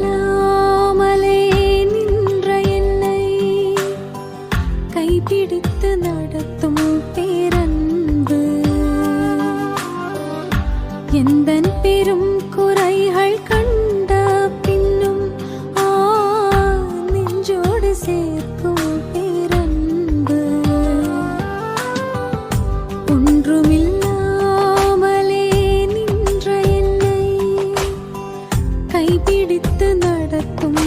ஒன்றுமில்லாமலே நின்ற என்னை கைபிடித்து நடத்தும் பேரன்பு எந்தன் பெரும் குறைகள் கண்ட பின்னும் நெஞ்சோடு சேர்க்கும் பேரன்பு ஒன்றுமில்லாமலே நின்ற என்னை கைபிடித்து நடத்தும்